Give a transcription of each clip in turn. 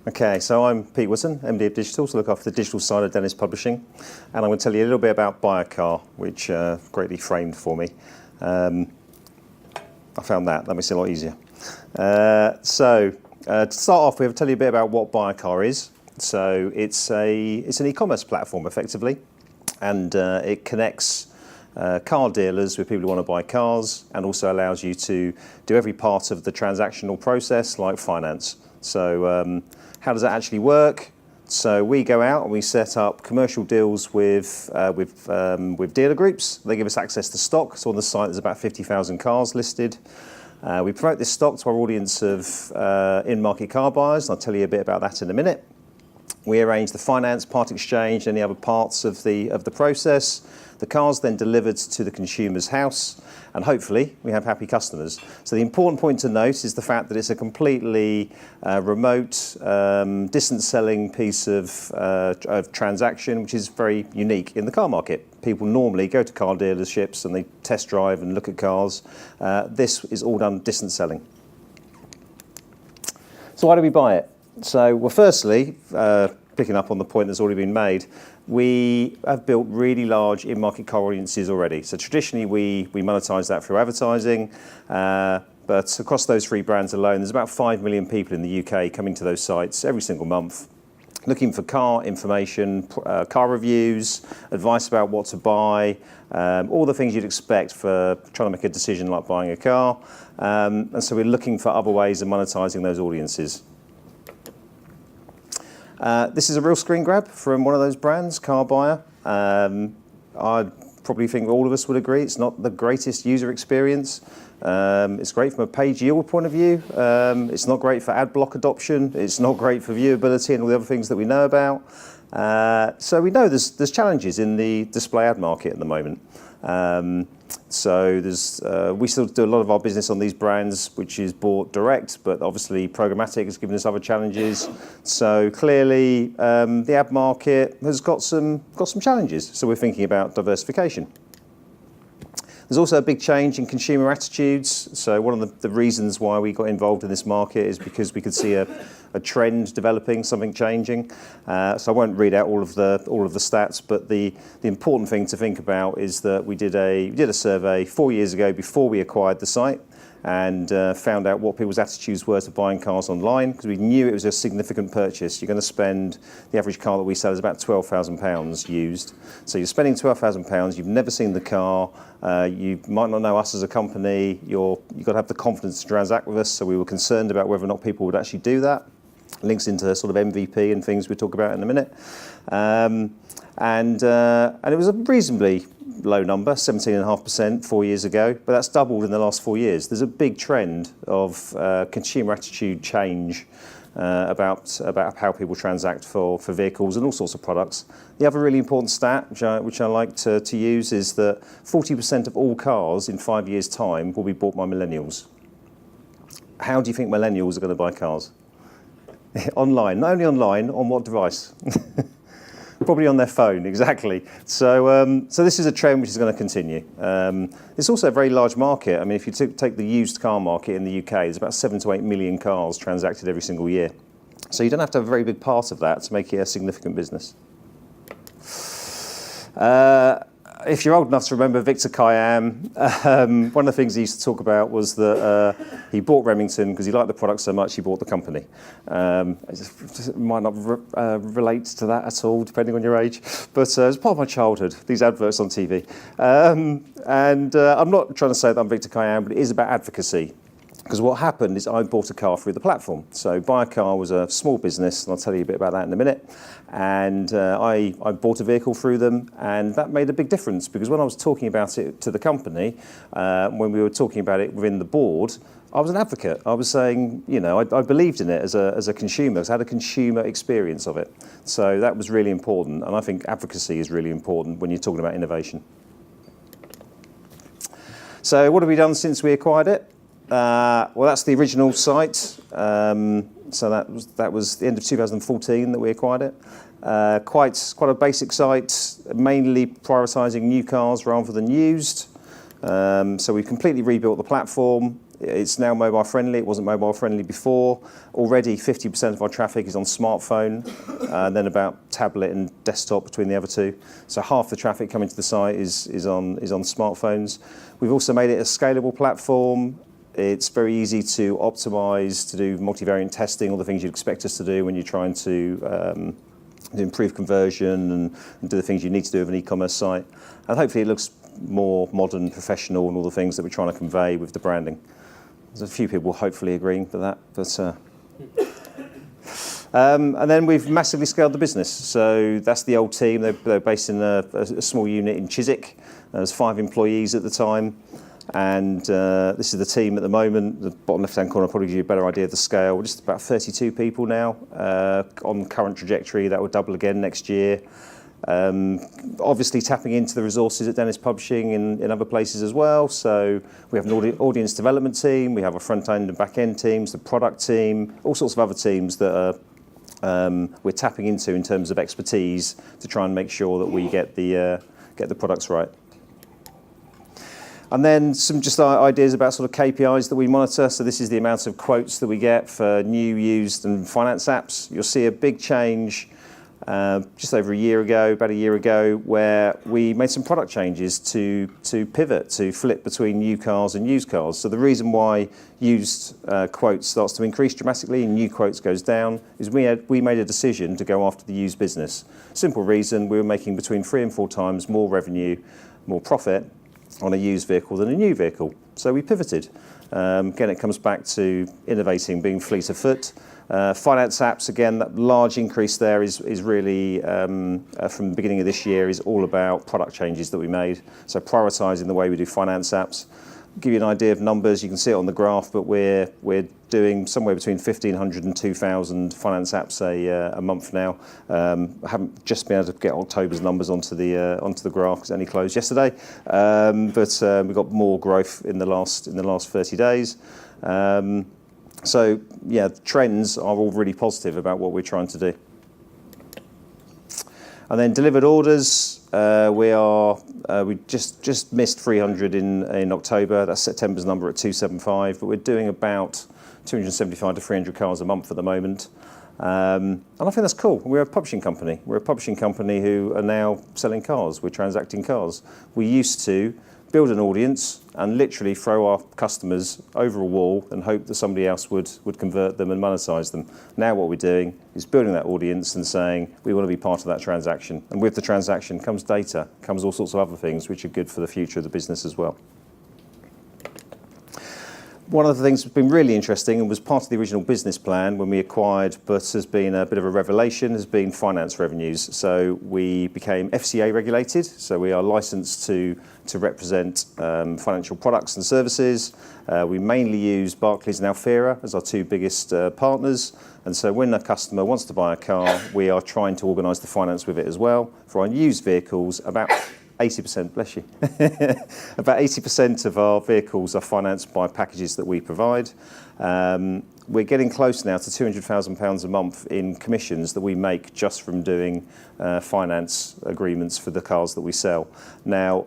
Okay, so I'm Pete Wootton, MD of Digital, so look after the digital side of Dennis Publishing, and I'm going to tell you a little bit about Buy a Car, which greatly framed for me. I found that makes it a lot easier. To start off, we'll tell you a bit about what Buy a Car is. So it's an e-commerce platform, effectively, and it connects car dealers with people who want to buy cars, and also allows you to do every part of the transactional process, like finance. So how does that actually work? So we go out and we set up commercial deals with dealer groups. They give us access to stock. So on the site, there's about 50,000 cars listed. We promote this stock to our audience of in-market car buyers, and I'll tell you a bit about that in a minute. We arrange the finance, part exchange, and any other parts of the process. The car's then delivered to the consumer's house, and hopefully we have happy customers. So the important point to note is the fact that it's a completely remote, distance selling piece of transaction, which is very unique in the car market. People normally go to car dealerships and they test drive and look at cars. This is all done distance selling. So why do we buy it? So, well, firstly, picking up on the point that's already been made, we have built really large in-market car audiences already. So traditionally, we monetize that through advertising, but across those three brands alone, there's about 5 million people in the UK coming to those sites every single month, looking for car information, car reviews, advice about what to buy, all the things you'd expect for trying to make a decision like buying a car. And so we're looking for other ways of monetizing those audiences. This is a real screen grab from one of those brands, Car Buyer. I probably think all of us would agree it's not the greatest user experience. It's great from a page yield point of view. It's not great for ad block adoption. It's not great for viewability and all the other things that we know about. So we know there's challenges in the display ad market at the moment. So we still do a lot of our business on these brands, which is bought direct, but obviously programmatic has given us other challenges. So clearly, the ad market has got some challenges. So we're thinking about diversification. There's also a big change in consumer attitudes. So one of the reasons why we got involved in this market is because we could see a trend developing, something changing. So I won't read out all of the stats, but the important thing to think about is that we did a survey 4 years ago before we acquired the site, and found out what people's attitudes were to buying cars online, because we knew it was a significant purchase. You're going to spend, the average car that we sell is about £12,000 used. So you're spending £12,000, you've never seen the car, you might not know us as a company, you've got to have the confidence to transact with us, so we were concerned about whether or not people would actually do that. Links into sort of MVP and things we'll talk about in a minute. And it was a reasonably low number, 17.5% 4 years ago, but that's doubled in the last 4 years. There's a big trend of consumer attitude change about how people transact for vehicles and all sorts of products. The other really important stat, which I like to use, is that 40% of all cars in 5 years' time will be bought by millennials. How do you think millennials are going to buy cars? Online, not only online, on what device? Probably on their phone, exactly. So this is a trend which is going to continue. It's also a very large market. I mean, if you take the used car market in the UK, there's about 7 to 8 million cars transacted every single year. So you don't have to have a very big part of that to make it a significant business. If you're old enough to remember Victor Kiam, one of the things he used to talk about was that he bought Remington because he liked the product so much he bought the company. It might not relate to that at all, depending on your age, but it's part of my childhood, these adverts on TV. I'm not trying to say that I'm Victor Kiam, but it is about advocacy. Because what happened is I bought a car through the platform. So Buy a Car was a small business, and I'll tell you a bit about that in a minute. And I bought a vehicle through them, and that made a big difference, because when I was talking about it to the company, when we were talking about it within the board, I was an advocate. I was saying, you know, I believed in it as a consumer. I had a consumer experience of it. So that was really important, and I think advocacy is really important when you're talking about innovation. So what have we done since we acquired it? Well, that's the original site. So that was the end of 2014 that we acquired it. Quite a basic site, mainly prioritising new cars rather than used. So we've completely rebuilt the platform. It's now mobile friendly. It wasn't mobile friendly before. Already 50% of our traffic is on smartphone, and then about tablet and desktop between the other two. So half the traffic coming to the site is on smartphones. We've also made it a scalable platform. It's very easy to optimize, to do multivariate testing, all the things you'd expect us to do when you're trying to improve conversion and do the things you need to do with an e-commerce site. And hopefully it looks more modern, professional, and all the things that we're trying to convey with the branding. There's a few people hopefully agreeing with that, and then we've massively scaled the business. So that's the old team. They're based in a small unit in Chiswick. There's 5 employees at the time, and this is the team at the moment. The bottom left-hand corner will probably give you a better idea of the scale. We're just about 32 people now on current trajectory. That will double again next year. Obviously tapping into the resources at Dennis Publishing in other places as well. So we have an audience development team, we have a front end and back end teams, the product team, all sorts of other teams that we're tapping into in terms of expertise to try and make sure that we get the products right. And then some just ideas about sort of KPIs that we monitor. So this is the amount of quotes that we get for new, used and finance apps. You'll see a big change just over about a year ago, where we made some product changes to pivot, to flip between new cars and used cars. So the reason why used quotes starts to increase dramatically and new quotes goes down is we made a decision to go after the used business. Simple reason, we were making between 3 and 4 times more revenue, more profit on a used vehicle than a new vehicle. So we pivoted. Again, it comes back to innovating, being fleet of foot. Finance apps, again, that large increase there is really, from the beginning of this year, is all about product changes that we made. So prioritising the way we do finance apps. Give you an idea of numbers, you can see it on the graph, but we're doing somewhere between 1,500 and 2,000 finance apps a month now. I haven't just been able to get October's numbers onto the graph because it only closed yesterday, but we've got more growth in the last 30 days. So yeah, the trends are all really positive about what we're trying to do. And then delivered orders, we just missed 300 in October. That's September's number at 275, but we're doing about 275 to 300 cars a month at the moment. And I think that's cool. We're a publishing company. We're a publishing company who are now selling cars. We're transacting cars. We used to build an audience and literally throw our customers over a wall and hope that somebody else would convert them and monetize them. Now what we're doing is building that audience and saying we want to be part of that transaction. And with the transaction comes data, comes all sorts of other things which are good for the future of the business as well. One of the things that's been really interesting and was part of the original business plan when we acquired, but has been a bit of a revelation, has been finance revenues. So we became FCA regulated, so we are licensed to represent financial products and services. We mainly use Barclays and Alfera as our 2 biggest partners. And so when a customer wants to buy a car, we are trying to organise the finance with it as well. For our used vehicles, about 80%, bless you. About 80% of our vehicles are financed by packages that we provide. We're getting close now to £200,000 a month in commissions that we make just from doing finance agreements for the cars that we sell. Now,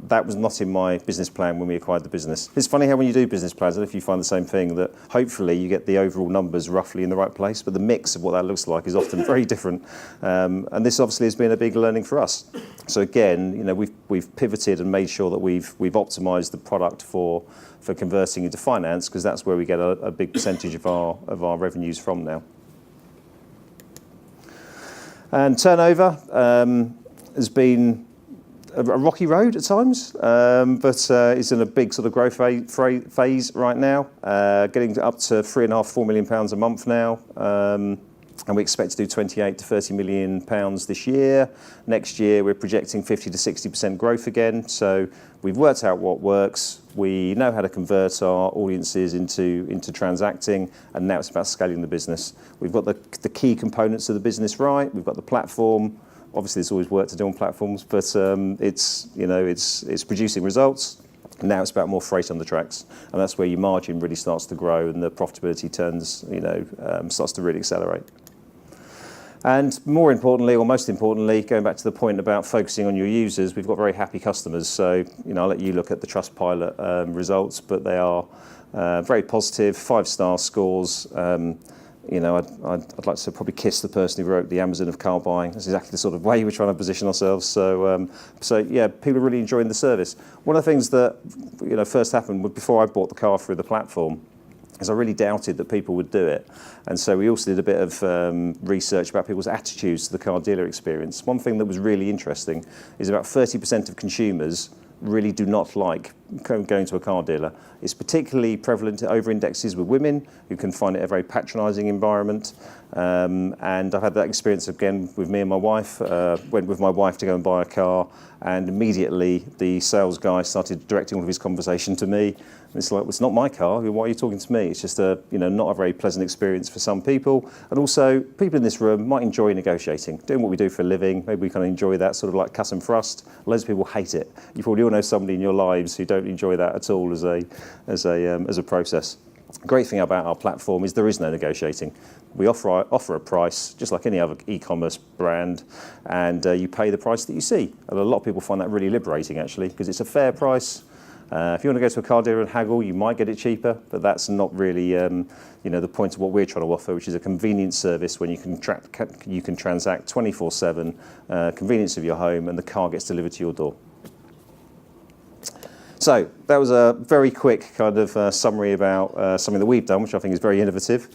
that was not in my business plan when we acquired the business. It's funny how when you do business plans, I don't know if you find the same thing, that hopefully you get the overall numbers roughly in the right place, but the mix of what that looks like is often very different. And this obviously has been a big learning for us. So again, you know, we've pivoted and made sure that we've optimised the product for converting into finance, because that's where we get a big percentage of our revenues from now. And turnover has been a rocky road at times, but it's in a big sort of growth phase right now, getting up to £3.5–4 million a month now, and we expect to do 28 to 30 million pounds this year. Next year we're projecting 50 to 60% growth again, so we've worked out what works, we know how to convert our audiences into transacting, and now it's about scaling the business. We've got the key components of the business right, we've got the platform. Obviously, there's always work to do on platforms, but it's producing results. Now it's about more freight on the tracks, and that's where your margin really starts to grow and the profitability starts to really accelerate. And more importantly, or most importantly, going back to the point about focusing on your users, we've got very happy customers. So, I'll let you look at the Trustpilot results, but they are very positive, 5-star scores. I'd like to probably kiss the person who wrote the Amazon of car buying. That's exactly the sort of way we're trying to position ourselves. So yeah, people are really enjoying the service. One of the things that first happened before I bought the car through the platform is I really doubted that people would do it. And so we also did a bit of research about people's attitudes to the car dealer experience. One thing that was really interesting is about 30% of consumers really do not like going to a car dealer. It's particularly prevalent over indexes with women who can find it a very patronising environment. And I've had that experience again with me and my wife. Went with my wife to go and buy a car, and immediately the sales guy started directing all of his conversation to me. And it's like, well, it's not my car. Why are you talking to me? It's just not a very pleasant experience for some people. And also, people in this room might enjoy negotiating, doing what we do for a living. Maybe we kind of enjoy that sort of like cut and thrust. Loads of people hate it. You probably all know somebody in your lives who don't enjoy that at all as a process. The great thing about our platform is there is no negotiating. We offer a price, just like any other e-commerce brand, and you pay the price that you see. And a lot of people find that really liberating, actually, because it's a fair price. If you want to go to a car dealer and haggle, you might get it cheaper, but that's not really the point of what we're trying to offer, which is a convenient service when you can transact 24/7, convenience of your home, and the car gets delivered to your door. So that was a very quick kind of summary about something that we've done, which I think is very innovative.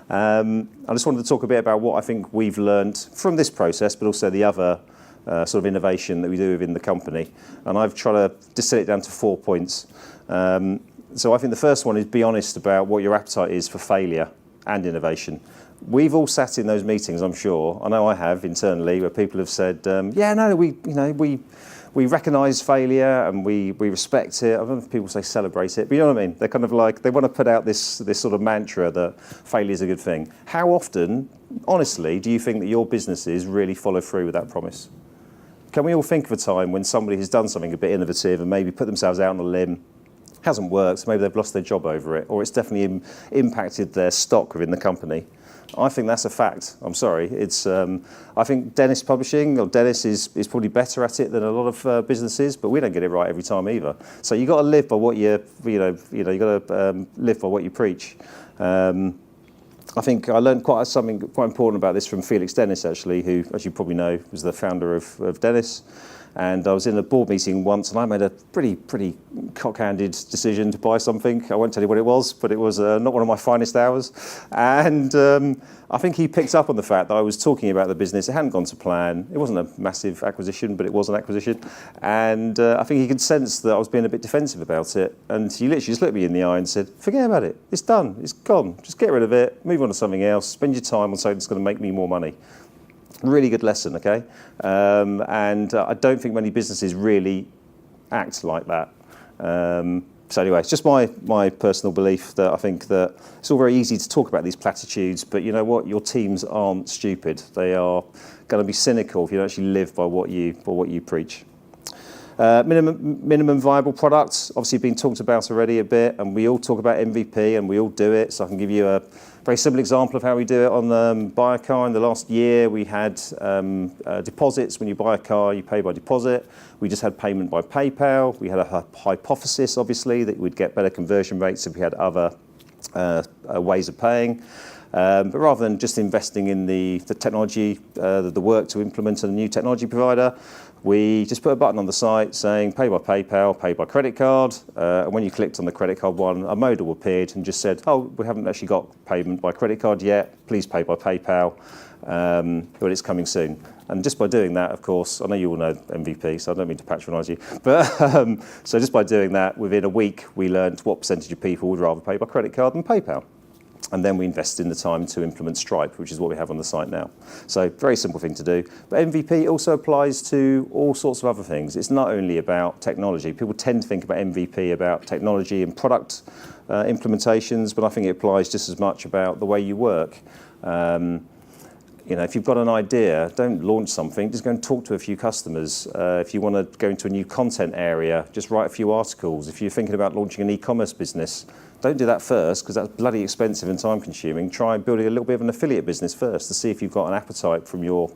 I just wanted to talk a bit about what I think we've learned from this process, but also the other sort of innovation that we do within the company. And I've tried to distill it down to 4 points. So I think the first one is be honest about what your appetite is for failure and innovation. We've all sat in those meetings, I'm sure. I know I have internally, where people have said, we recognise failure and we respect it. I don't know if people say celebrate it, but you know what I mean? They're kind of like, they want to put out this sort of mantra that failure is a good thing. How often, honestly, do you think that your businesses really follow through with that promise? Can we all think of a time when somebody has done something a bit innovative and maybe put themselves out on a limb, hasn't worked, so maybe they've lost their job over it, or it's definitely impacted their stock within the company? I think that's a fact. I'm sorry. I think Dennis Publishing, or Dennis is probably better at it than a lot of businesses, but we don't get it right every time either. So you got to live by what you got to live by what you preach. I think I learned something quite important about this from Felix Dennis, actually, who, as you probably know, was the founder of Dennis. And I was in a board meeting once, and I made a pretty cock-handed decision to buy something. I won't tell you what it was, but it was not one of my finest hours. And I think he picked up on the fact that I was talking about the business. It hadn't gone to plan. It wasn't a massive acquisition, but it was an acquisition. And I think he could sense that I was being a bit defensive about it. And he literally just looked me in the eye and said, "Forget about it. It's done. It's gone. Just get rid of it. Move on to something else. Spend your time on something that's going to make me more money." Really good lesson, okay? And I don't think many businesses really act like that. So anyway, it's just my personal belief that I think that it's all very easy to talk about these platitudes, but you know what? Your teams aren't stupid. They are going to be cynical if you don't actually live by what you preach. Minimum viable products, obviously been talked about already a bit, and we all talk about MVP and we all do it. So I can give you a very simple example of how we do it on buy a car. In the last year, we had deposits. When you buy a car, you pay by deposit. We just had payment by PayPal. We had a hypothesis, obviously, that we'd get better conversion rates if we had other ways of paying. But rather than just investing in the technology, the work to implement a new technology provider, we just put a button on the site saying pay by PayPal, pay by credit card. And when you clicked on the credit card one, a modal appeared and just said, "Oh, we haven't actually got payment by credit card yet. Please pay by PayPal, but it's coming soon." And just by doing that, of course, I know you all know MVP, so I don't mean to patronise you, but so just by doing that, within a week, we learned what percentage of people would rather pay by credit card than PayPal. And then we invested in the time to implement Stripe, which is what we have on the site now. So very simple thing to do. But MVP also applies to all sorts of other things. It's not only about technology. People tend to think about MVP about technology and product implementations, but I think it applies just as much about the way you work. if you've got an idea, don't launch something, just go and talk to a few customers. If you want to go into a new content area, just write a few articles. If you're thinking about launching an e-commerce business, don't do that first because that's bloody expensive and time consuming. Try building a little bit of an affiliate business first to see if you've got an appetite from your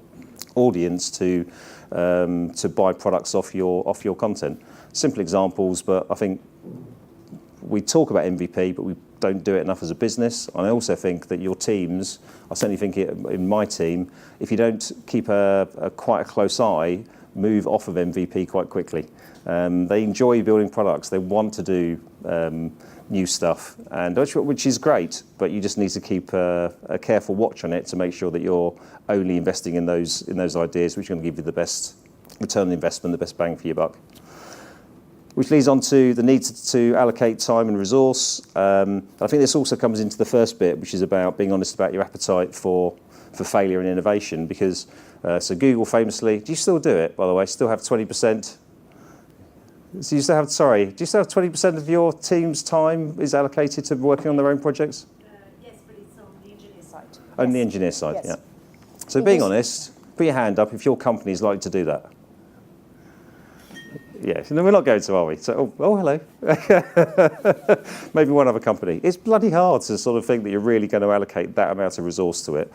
audience to buy products off your content. Simple examples, but I think we talk about MVP, but we don't do it enough as a business. And I also think that your teams, I certainly think in my team, if you don't keep quite a close eye, move off of MVP quite quickly. They enjoy building products. They want to do new stuff, and which is great, but you just need to keep a careful watch on it to make sure that you're only investing in those ideas which are going to give you the best return on investment, the best bang for your buck. Which leads on to the need to allocate time and resource. I think this also comes into the first bit, which is about being honest about your appetite for failure and innovation. Because so Google famously, do you still do it, by the way? Still have 20%? So you still have 20% of your team's time is allocated to working on their own projects? Yes, but it's on the engineer side. On the engineer side, yes. Yeah. So being honest, put your hand up if your company is likely to do that. Yes, and then we're not going to, are we? So, oh hello. Maybe one other company. It's bloody hard to sort of think that you're really going to allocate that amount of resource to it.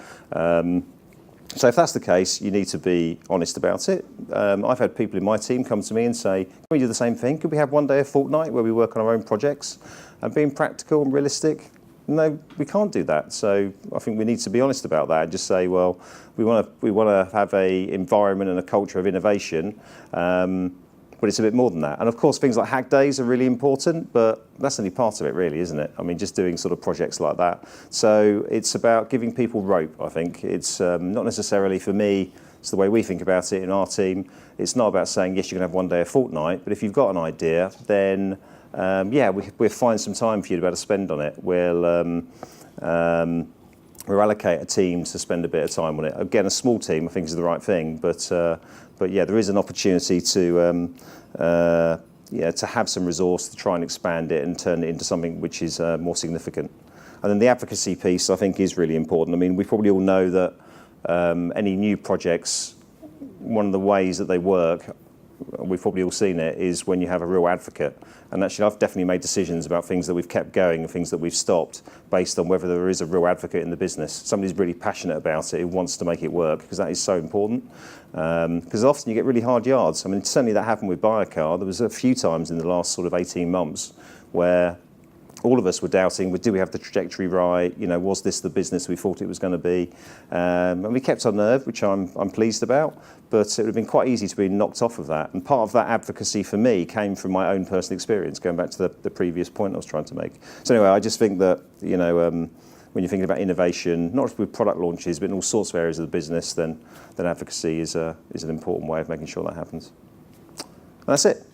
So if that's the case, you need to be honest about it. I've had people in my team come to me and say, can we do the same thing? Could we have one day a fortnight where we work on our own projects? And being practical and realistic, no, we can't do that. So I think we need to be honest about that and just say, well, we want to have a environment and a culture of innovation. But it's a bit more than that. And of course, things like hack days are really important, but that's only part of it really, isn't it? I mean, just doing sort of projects like that. So it's about giving people rope, I think. It's not necessarily for me, it's the way we think about it in our team. It's not about saying, yes, you can have one day a fortnight, but if you've got an idea, then we'll find some time for you to be able to spend on it. We'll allocate a team to spend a bit of time on it. Again, a small team, I think, is the right thing, but yeah, there is an opportunity to have some resource to try and expand it and turn it into something which is more significant. And then the advocacy piece, I think, is really important. I mean, we probably all know that any new projects, one of the ways that they work, we've probably all seen it, is when you have a real advocate. And actually, I've definitely made decisions about things that we've kept going and things that we've stopped based on whether there is a real advocate in the business. Somebody's really passionate about it, who wants to make it work, because that is so important. Because often you get really hard yards. I mean, certainly that happened with Buyercar. There was a few times in the last sort of 18 months where all of us were doubting, do we have the trajectory right? Was this the business we thought it was going to be? And we kept our nerve, which I'm pleased about, but it would have been quite easy to be knocked off of that. And part of that advocacy for me came from my own personal experience, going back to the previous point I was trying to make. So anyway, I just think that, when you're thinking about innovation, not just with product launches, but in all sorts of areas of the business, then advocacy is an important way of making sure that happens. And that's it.